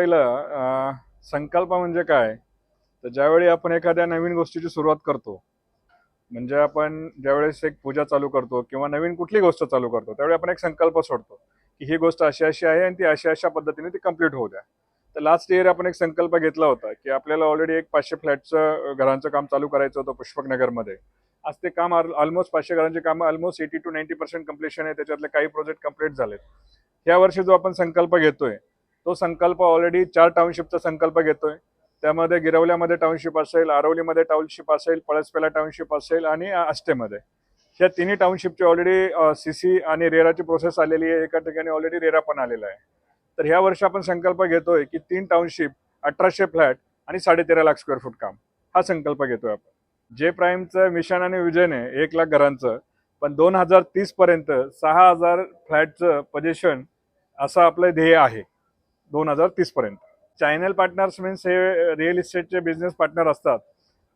पहिलं संकल्प म्हणजे काय, तर ज्यावेळी आपण एखाद्या नवीन गोष्टीची सुरुवात करतो, म्हणजे आपण ज्यावेळेस एक पूजा चालू करतो किंवा नवीन कुठली गोष्ट चालू करतो, त्यावेळी आपण एक संकल्प सोडतो की ही गोष्ट अशी अशी आहे आणि ती अशा अशा पद्धतीने ती कम्प्लीट होऊ द्या. तर लास्ट इयर आपण एक संकल्प घेतला होता की आपल्याला ऑलरेडी एक 500 फ्लॅटचं घरांचं काम चालू करायचं होतं पुष्पकनगरमध्ये. आज ते काम ऑलमोस्ट 500 घरांची कामं ऑलमोस्ट 80 to 90% कम्प्लिशन आहे. त्याच्यातले काही प्रोजेक्ट कम्प्लीट झालेत. या वर्षी जो आपण संकल्प घेतोय, तो संकल्प ऑलरेडी 4 टाउनशिपचा संकल्प घेतोय. त्यामध्ये गिरवल्यामध्ये टाउनशिप असेल, आरवलीमध्ये टाउनशिप असेल, पळसपेला टाउनशिप असेल आणि आष्टेमध्ये. ह्या तिन्ही टाउनशिपची ऑलरेडी सीसी आणि रेराची प्रोसेस आलेली आहे. एका ठिकाणी ऑलरेडी रेरा पण आलेला आहे. तर ह्या वर्षी आपण संकल्प घेतोय की 3 टाउनशिप, 1800 फ्लॅट आणि 13.5 लाख स्क्वेअर फूट काम, हा संकल्प घेतोय आपण. जे प्राईमचं मिशन आणि विजन आहे 1 लाख घरांचं, पण 2030 पर्यंत 6000 फ्लॅटचं पोझिशन असं आपलं ध्येय आहे 2030 पर्यंत. चॅनल पार्टनर्स मीन्स हे रिअल इस्टेटचे बिझनेस पार्टनर असतात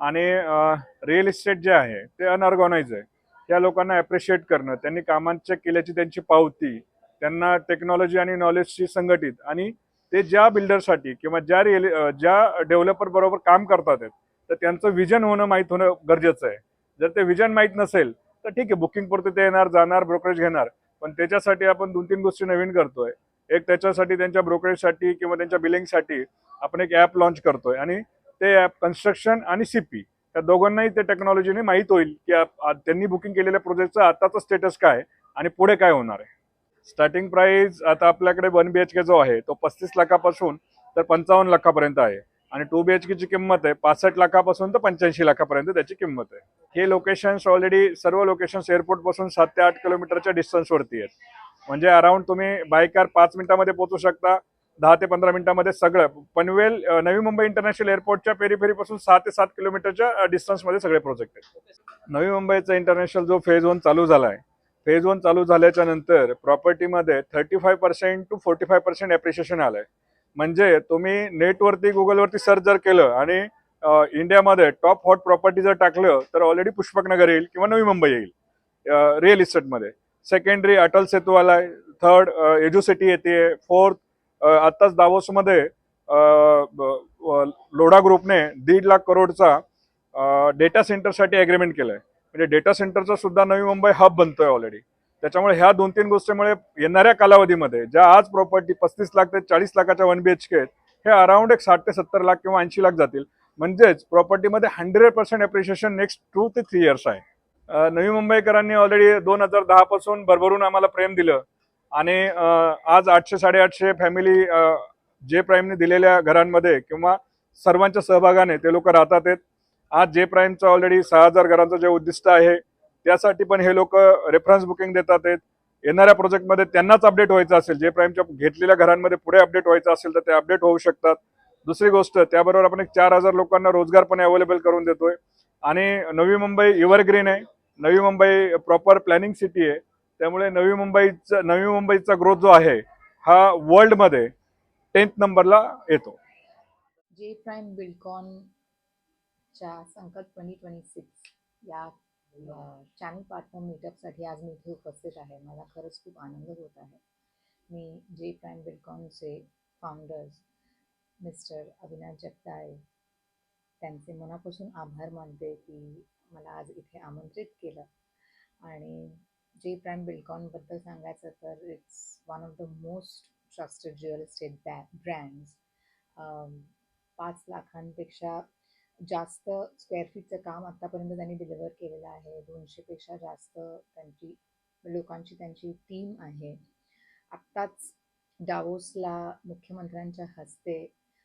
आणि रिअल इस्टेट जे आहे ते अनऑर्गनाइज आहे. त्या लोकांना ॲप्रिशिएट करणं, त्यांनी कामांच्या केल्याची त्यांची पावती, त्यांना टेक्नॉलॉजी आणि नॉलेजशी संघटित आणि ते ज्या बिल्डरसाठी किंवा ज्या डेव्हलपर बरोबर काम करतात आहेत, तर त्यांचं विजन होणं माहीत होणं गरजेचं आहे. जर ते विजन माहीत नसेल तर ठीक आहे, बुकिंग पुरते ते येणार जाणार ब्रोकरेज घेणार, पण त्याच्यासाठी आपण 2-3 गोष्टी नवीन करतोय. एक त्याच्यासाठी त्यांच्या ब्रोकरेजसाठी किंवा त्यांच्या बिलिंगसाठी आपण एक ॲप लॉन्च करतोय आणि ते ॲप कन्स्ट्रक्शन आणि सीपी त्या दोघांनाही ते टेक्नॉलॉजीने माहीत होईल की त्यांनी बुकिंग केलेल्या प्रोजेक्टचं आताचं स्टेटस काय आणि पुढे काय होणार आहे. स्टार्टिंग प्राइस आता आपल्याकडे 1 BHK जो आहे तो 35 लाखापासून तर 55 लाखापर्यंत आहे आणि 2 BHK ची किंमत आहे 65 लाखापासून तर 85 लाखापर्यंत त्याची किंमत आहे. हे लोकेशन्स ऑलरेडी सर्व लोकेशन्स एअरपोर्ट पासून 7 ते 8 किलोमीटरच्या डिस्टन्सवरती आहेत. म्हणजे अराउंड तुम्ही बाय कार 5 मिनिटांमध्ये पोहोचू शकता. 10 ते 15 मिनिटांमध्ये सगळं पनवेल नवी मुंबई इंटरनॅशनल एअरपोर्टच्या पेरीफेरीपासून 6 ते 7 किलोमीटरच्या डिस्टन्समध्ये सगळे प्रोजेक्ट आहेत. नवी मुंबईचा इंटरनॅशनल जो फेज 1 चालू झालाय, फेज 1 चालू झाल्याच्या नंतर प्रॉपर्टीमध्ये 35% to 45% ॲप्रिशिएशन आलंय. म्हणजे तुम्ही नेटवरती गुगलवरती सर्च जर केलं आणि इंडियामध्ये टॉप हॉट प्रॉपर्टी जर टाकलं तर ऑलरेडी पुष्पकनगर येईल किंवा नवी मुंबई येईल रिअल इस्टेटमध्ये. सेकंडरी अटल सेतू आलाय, थर्ड एज्युसिटी येते, फोर्थ आत्ताच दावोसमध्ये लोढा ग्रुपने 1.5 लाख करोडचा डेटा सेंटरसाठी अग्रीमेंट केलंय. म्हणजे डेटा सेंटरचा सुद्धा नवी मुंबई हब बनतोय ऑलरेडी. त्याच्यामुळे ह्या 2-3 गोष्टीमुळे येणाऱ्या कालावधीमध्ये ज्या आज प्रॉपर्टी 35 लाख ते 40 लाखाच्या 1 BHK आहेत, हे अराउंड एक 60 ते 70 लाख किंवा 80 लाख जातील. म्हणजेच प्रॉपर्टीमध्ये 100% ॲप्रिशिएशन नेक्स्ट 2 ते 3 इयर्स आहे. नवी मुंबईकरांनी ऑलरेडी 2010 पासून भरभरून आम्हाला प्रेम दिलं आणि आज 800-850 फॅमिली जे प्राईमने दिलेल्या घरांमध्ये किंवा सर्वांच्या सहभागाने ते लोक राहतात आहेत. आज जे प्राईमचं ऑलरेडी 6000 घरांचं जे उद्दिष्ट आहे त्यासाठी पण हे लोक रेफरन्स बुकिंग देतात आहेत. येणाऱ्या प्रोजेक्टमध्ये त्यांनाच अपडेट व्हायचं असेल, जे प्राईमच्या घेतलेल्या घरांमध्ये पुढे अपडेट व्हायचं असेल तर ते अपडेट होऊ शकतात. दुसरी गोष्ट, त्याबरोबर आपण एक 4000 लोकांना रोजगार पण अवेलेबल करून देतोय आणि नवी मुंबई एव्हरग्रीन आहे. Navi Mumbai proper planning city आहे. त्यामुळे नवी मुंबईचा ग्रोथ जो आहे हा वर्ल्डमध्ये 10th नंबरला येतो. जे प्राईम बिल्डकॉनच्या संकल्प 2026 या चॅनल पार्टनर मीटअपसाठी आज मी इथे उपस्थित आहे. मला खरंच खूप आनंद होत आहे. मी जे प्राईम बिल्डकॉनचे फाउंडर्स मिस्टर अविनाश जगताळे त्यांचे मनापासून आभार मानते की मला आज इथे आमंत्रित केलं. आणि जे प्राईम बिल्डकॉनबद्दल सांगायचं तर it's one of the most trusted real estate brands. 5 लाखांपेक्षा जास्त स्क्वेअर फीटचं काम आत्तापर्यंत त्यांनी डिलिव्हर केलेलं आहे. 200पेक्षा जास्त लोकांची त्यांची टीम आहे. आत्ताच डावोसला मुख्यमंत्र्यांच्या हस्ते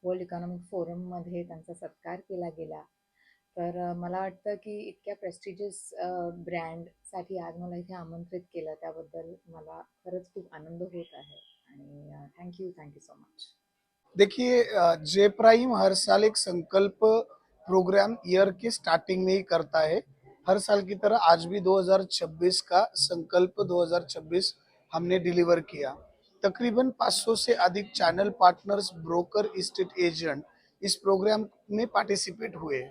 वर्ल्ड इकॉनॉमिक फोरममध्ये त्यांचा सत्कार केला गेला. तर मला वाटतं की इतक्या प्रेस्टिजियस ब्रँडसाठी आज मला इथे आमंत्रित केलं, त्याबद्दल मला खरंच खूप आनंद होत आहे आणि थँक्यू सो मच. देखिए, जे प्राइम हर साल एक संकल्प प्रोग्राम ईयर के स्टार्टिंग में ही करता है। हर साल की तरह आज भी 2026 का संकल्प 2026 हमने डिलीवर किया। तकरीबन 500 से अधिक channel partners, broker, estate agent इस प्रोग्राम में पार्टिसिपेट हुए।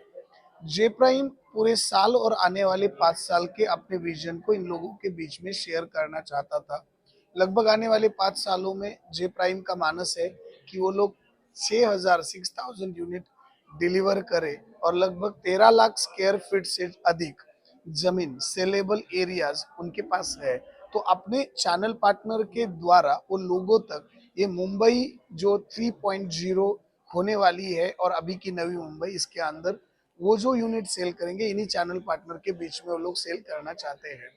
जे प्राइम पूरे साल और आने वाले 5 साल के अपने विजन को इन लोगों के बीच में शेयर करना चाहता था। लगभग आने वाले 5 सालों में जे प्राइम का मानस है कि वो लोग 6,000 यूनिट डिलीवर करे और लगभग 13 लाख स्क्वायर फीट से अधिक जमीन सेलेबल एरियाज उनके पास है, तो अपने चैनल पार्टनर के द्वारा वो लोगों तक ये मुंबई जो 3.0 होने वाली है और अभी की नवी मुंबई, इसके अंदर वो जो यूनिट सेल करेंगे इन्हीं चैनल पार्टनर के बीच में वो लोग सेल करना चाहते हैं।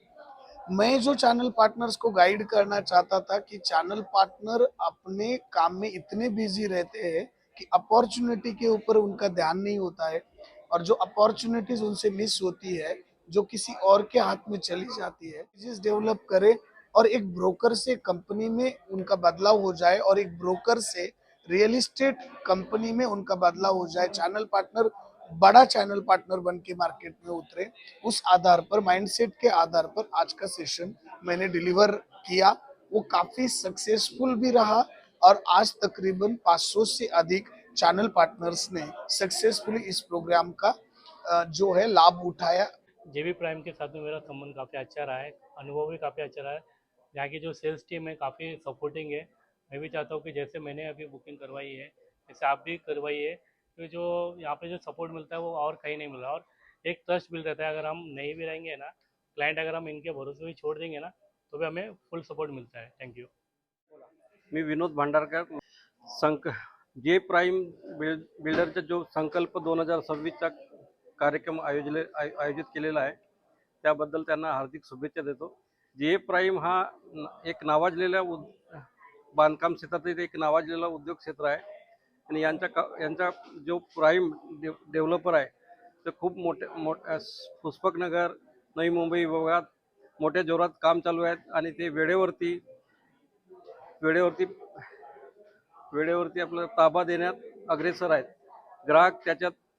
मैं जो चैनल पार्टनर्स को गाइड करना चाहता था कि चैनल पार्टनर अपने काम में इतने बिजी रहते हैं कि अपॉर्चुनिटी के ऊपर उनका ध्यान नहीं होता है, और जो अपॉर्चुनिटीज उनसे मिस होती है, जो किसी और के हाथ में चली जाती है, बिजनेस डेवलप करे और एक ब्रोकर से कंपनी में उनका बदलाव हो जाए और एक ब्रोकर से रियल एस्टेट कंपनी में उनका बदलाव हो जाए। चैनल पार्टनर बड़ा चैनल पार्टनर बन के मार्केट में उतरे, उस आधार पर, माइंडसेट के आधार पर आज का सेशन मैंने डिलीवर किया। वो काफी सक्सेसफुल भी रहा और आज तकरीबन 500 से अधिक चैनल पार्टनर्स ने सक्सेसफुली इस प्रोग्राम का जो है लाभ उठाया। जेबी प्राइम के साथ में मेरा संबंध काफ़ी अच्छा रहा है, अनुभव भी काफ़ी अच्छा रहा है। यहाँ की जो सेल्स टीम है काफ़ी सपोर्टिंग है। मैं भी चाहता हूँ कि जैसे मैंने अभी बुकिंग करवाई है जैसे आप भी करवाइए, तो जो यहाँ पे जो सपोर्ट मिलता है वो और कहीं नहीं मिल रहा, और एक ट्रस्ट बिल्ड रहता है। अगर हम नहीं भी रहेंगे ना, क्लाइंट अगर हम इनके भरोसे भी छोड़ देंगे ना, तो भी हमें फुल सपोर्ट मिलता है। Thank you. मी विनोद भांडारकर जे प्राईम बिल्डरचा जो संकल्प 2026चा कार्यक्रम आयोजित केलेला आहे त्याबद्दल त्यांना हार्दिक शुभेच्छा देतो। जे प्राईम हा एक नावाजलेल्या बांधकाम क्षेत्रातील एक नावाजलेला उद्योग क्षेत्र आहे आणि यांचा जो प्राईम डेव्हलपर आहे ते खूप मोठ्या पुष्पक नगर नवी मुंबई विभागात मोठ्या जोरात काम चालू आहेत आणि ते वेळेवरती आपलं ताबा देण्यात अग्रेसर आहेत। ग्राहक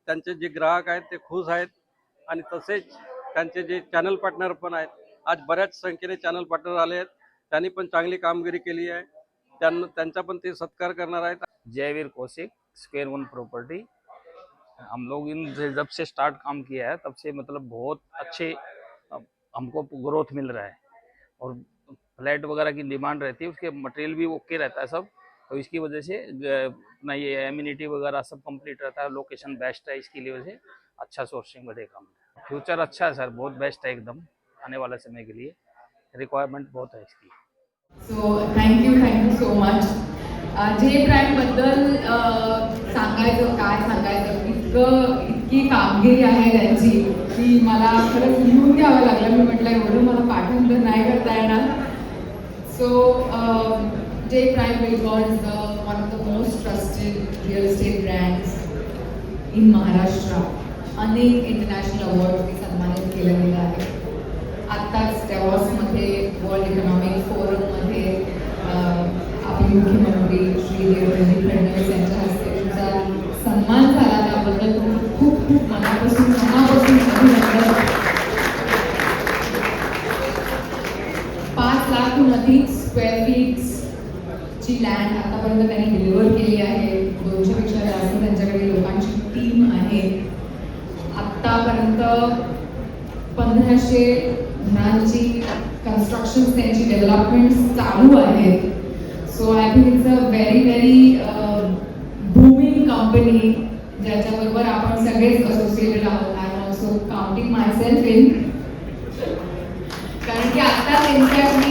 त्यांचे जे ग्राहक आहेत ते खुश आहेत आणि तसेच त्यांचे जे चॅनल पार्टनर पण आहेत, आज बऱ्याच संख्येने चॅनल पार्टनर आले आहेत, त्यांनी पण चांगली कामगिरी केली आहे, त्यांचा पण ते सत्कार करणार आहेत। Jaiveer Kaushik, square one property. हम लोग इन जब से स्टार्ट काम किया है तब से मतलब बहुत अच्छे हमको ग्रोथ मिल रहा है, और फ्लैट वगैरह की डिमांड रहती है, उसके मटेरियल भी ओके रहता है सब, तो इसकी वजह से अपना ये एम्यूनिटी वगैरह सब कंप्लीट रहता है। लोकेशन बेस्ट है, इसकी वजह से अच्छा सोर्सिंग बढ़ेगा। फ्यूचर अच्छा है सर, बहुत बेस्ट है एकदम आने वाले समय के लिए, रिक्वायरमेंट बहुत है इसकी। So thank you so much. जे प्राईम बद्दल सांगायचं काय सांगायचं, इतकी कामगिरी आहे त्यांची की मला खरंच लिहून घ्यावं लागलं। मी म्हटलं एवढं मला पाठांतर नाही करता येणार। सो जे prime Buildcon is one of the most trusted real estate brands in Maharashtra. अनेक इंटरनॅशनल अवॉर्ड्सनी सन्मानित केलं गेलं आहे। आत्ताच डॅवॉसमध्ये वर्ल्ड इकॉनॉमिक फोरममध्ये आपले मुख्यमंत्री श्री देवेंद्र फडणवीस यांच्या हस्ते तुमचा सन्मान झाला, त्याबद्दल तुम्ही खूप खूप मनापासून अभिनंदन। 5 लाखहून अधिक स्क्वेअर फीटची लँड आतापर्यंत त्यांनी डिलिव्हर केली आहे। 200 पेक्षा जास्त त्यांच्याकडे लोकांची टीम आहे। आत्तापर्यंत 1500 घरांची कन्स्ट्रक्शन त्यांची डेव्हलपमेंट चालू आहेत। So I think it's a very booming company, ज्याच्याबरोबर आपण सगळेच असोसिएटेड आहोत। I am also counting myself in, कारण की आता त्यांच्यानी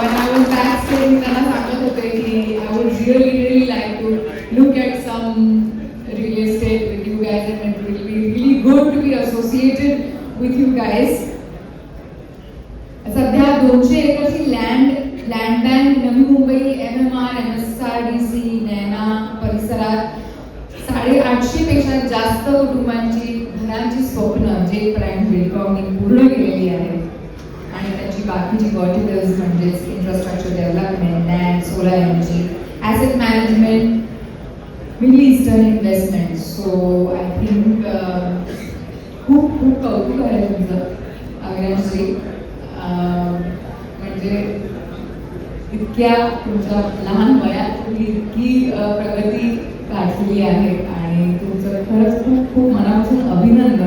when I was backstage मी त्यांना सांगत होते की I would really like to look at some real estate with you guys, and it will be really good to be associated with you guys. सध्या 200 एकरची land bank Navi Mumbai MMR MSRDC नैना परिसरात 850 पेक्षा जास्त कुटुंबांची घरांची स्वप्न जे प्राईम बिल्डकॉनने पूर्ण केलेली आहे, आणि त्याची बाकीची वर्टिकल्स म्हणजेच infrastructure development, land, solar energy, asset management, middle eastern investment. So I think खूप खूप कौतुक आहे तुमचं अविनाशजी. म्हणजे इतक्या तुमच्या लहान वयात तुम्ही इतकी प्रगती गाठली आहे, आणि तुमचं खरंच खूप खूप मनापासून अभिनंदन.